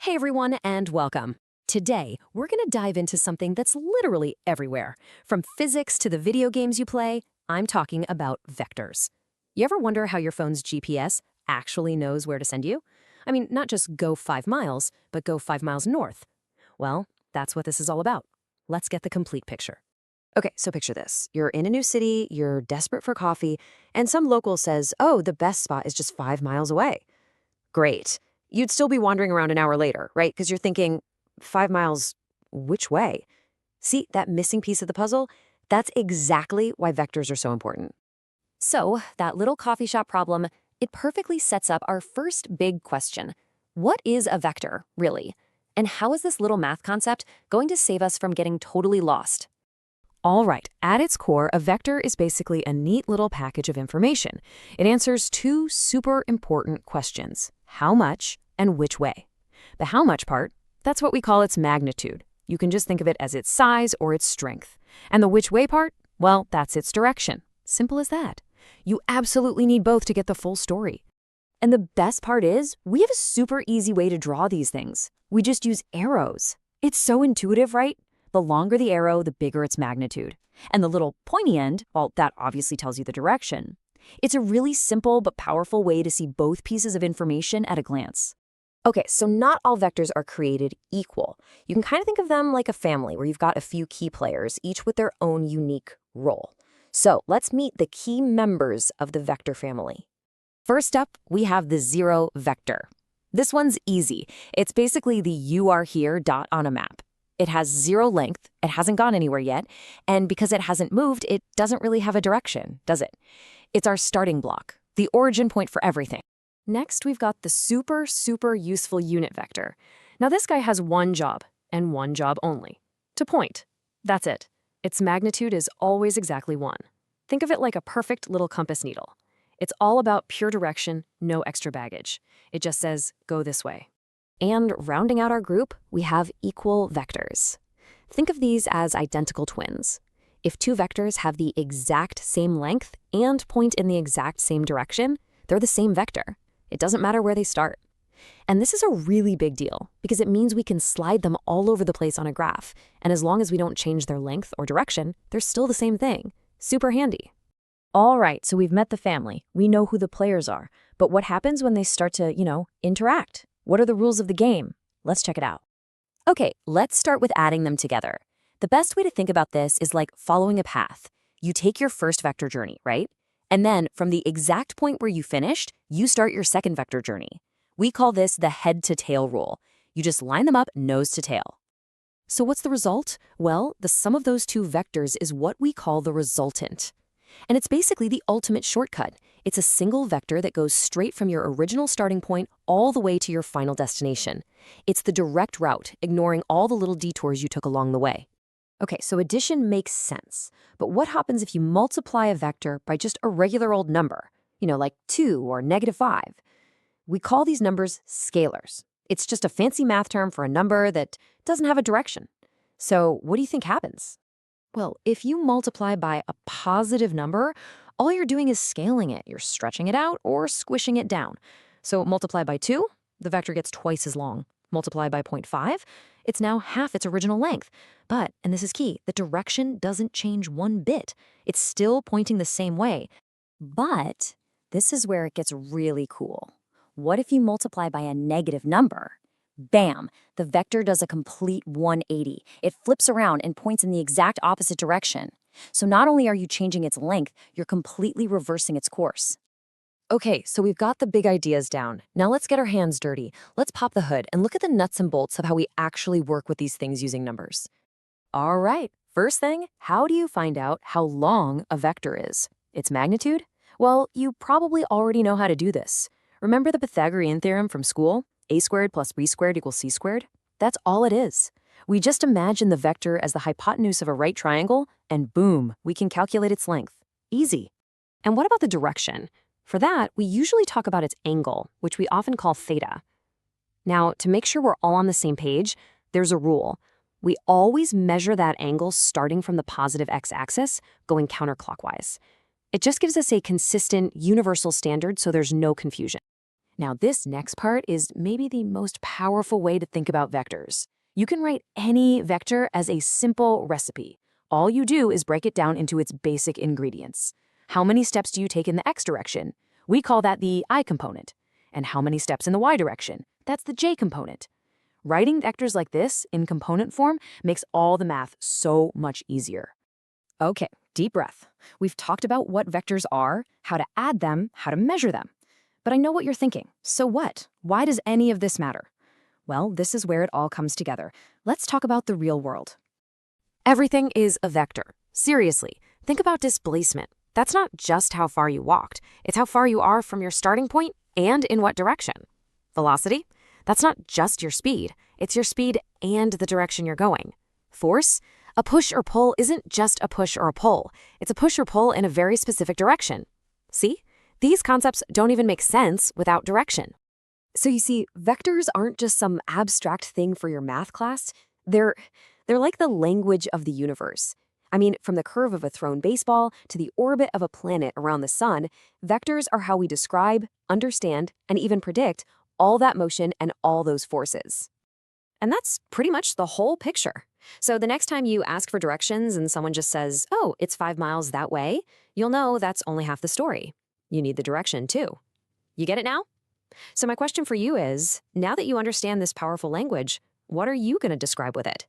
Hey everyone, and welcome. Today, we're going to dive into something that's literally everywhere. From physics to the video games you play, I'm talking about vectors. You ever wonder how your phone's GPS actually knows where to send you? I mean, not just go 5 miles, but go 5 miles north. Well, that's what this is all about. Let's get the complete picture. Okay, so picture this. You're in a new city, you're desperate for coffee, and some local says, oh, the best spot is just 5 miles away. Great. You'd still be wandering around an hour later, right? Because you're thinking, 5 miles, which way? See, that missing piece of the puzzle? That's exactly why vectors are so important. So, that little coffee shop problem, it perfectly sets up our first big question. What is a vector, really? And how is this little math concept going to save us from getting totally lost? All right, at its core, a vector is basically a neat little package of information. It answers two super important questions: how much and which way. The how much part, that's what we call its magnitude. You can just think of it as its size or its strength. And the which way part, well, that's its direction. Simple as that. You absolutely need both to get the full story. And the best part is, we have a super easy way to draw these things. We just use arrows. It's so intuitive, right? The longer the arrow, the bigger its magnitude. And the little pointy end, well, that obviously tells you the direction. It's a really simple but powerful way to see both pieces of information at a glance. Okay, so not all vectors are created equal. You can kind of think of them like a family where you've got a few key players, each with their own unique role. So let's meet the key members of the vector family. First up, we have the zero vector. This one's easy. It's basically the "you are here" dot on a map. It has zero length, it hasn't gone anywhere yet, and because it hasn't moved, it doesn't really have a direction, does it? It's our starting block, the origin point for everything. Next, we've got the super useful unit vector. Now this guy has one job, and one job only: to point. That's it. Its magnitude is always exactly 1. Think of it like a perfect little compass needle. It's all about pure direction, no extra baggage. It just says, go this way. And rounding out our group, we have equal vectors. Think of these as identical twins. If two vectors have the exact same length and point in the exact same direction, they're the same vector. It doesn't matter where they start. And this is a really big deal because it means we can slide them all over the place on a graph. And as long as we don't change their length or direction, they're still the same thing. Super handy. All right, so we've met the family. We know who the players are. But what happens when they start to, interact? What are the rules of the game? Let's check it out. Okay, let's start with adding them together. The best way to think about this is like following a path. You take your first vector journey, right? And then from the exact point where you finished, you start your second vector journey. We call this the head-to-tail rule. You just line them up nose to tail. So what's the result? Well, the sum of those two vectors is what we call the resultant. And it's basically the ultimate shortcut. It's a single vector that goes straight from your original starting point all the way to your final destination. It's the direct route, ignoring all the little detours you took along the way. Okay, so addition makes sense. But what happens if you multiply a vector by just a regular old number? Like 2 or -5. We call these numbers scalars. It's just a fancy math term for a number that doesn't have a direction. So what do you think happens? Well, if you multiply by a positive number, all you're doing is scaling it. You're stretching it out or squishing it down. So multiply by 2, the vector gets twice as long. Multiply by 0.5, it's now half its original length. But, and this is key, the direction doesn't change one bit. It's still pointing the same way. But this is where it gets really cool. What if you multiply by a negative number? Bam! The vector does a complete 180. It flips around and points in the exact opposite direction. So not only are you changing its length, you're completely reversing its course. Okay, so we've got the big ideas down. Now let's get our hands dirty. Let's pop the hood and look at the nuts and bolts of how we actually work with these things using numbers. All right, first thing, how do you find out how long a vector is? Its magnitude? Well, you probably already know how to do this. Remember the Pythagorean theorem from school? A squared plus b squared equals c squared? That's all it is. We just imagine the vector as the hypotenuse of a right triangle, and boom, we can calculate its length. Easy. And what about the direction? For that, we usually talk about its angle, which we often call theta. Now, to make sure we're all on the same page, there's a rule. We always measure that angle starting from the positive x-axis, going counterclockwise. It just gives us a consistent, universal standard so there's no confusion. Now, this next part is maybe the most powerful way to think about vectors. You can write any vector as a simple recipe. All you do is break it down into its basic ingredients. How many steps do you take in the x direction? We call that the I component. And how many steps in the y direction? That's the j component. Writing vectors like this in component form makes all the math so much easier. Okay, deep breath. We've talked about what vectors are, how to add them, how to measure them. But I know what you're thinking. So what? Why does any of this matter? Well, this is where it all comes together. Let's talk about the real world. Everything is a vector. Seriously, think about displacement. That's not just how far you walked. It's how far you are from your starting point and in what direction. Velocity? That's not just your speed. It's your speed and the direction you're going. Force? A push or pull isn't just a push or a pull. It's a push or pull in a very specific direction. See? These concepts don't even make sense without direction. So you see, vectors aren't just some abstract thing for your math class. They're like the language of the universe. I mean, from the curve of a thrown baseball to the orbit of a planet around the sun, vectors are how we describe, understand, and even predict all that motion and all those forces. And that's pretty much the whole picture. So the next time you ask for directions and someone just says, "Oh, it's 5 miles that way," you'll know that's only half the story. You need the direction too. You get it now? So my question for you is, now that you understand this powerful language, what are you going to describe with it?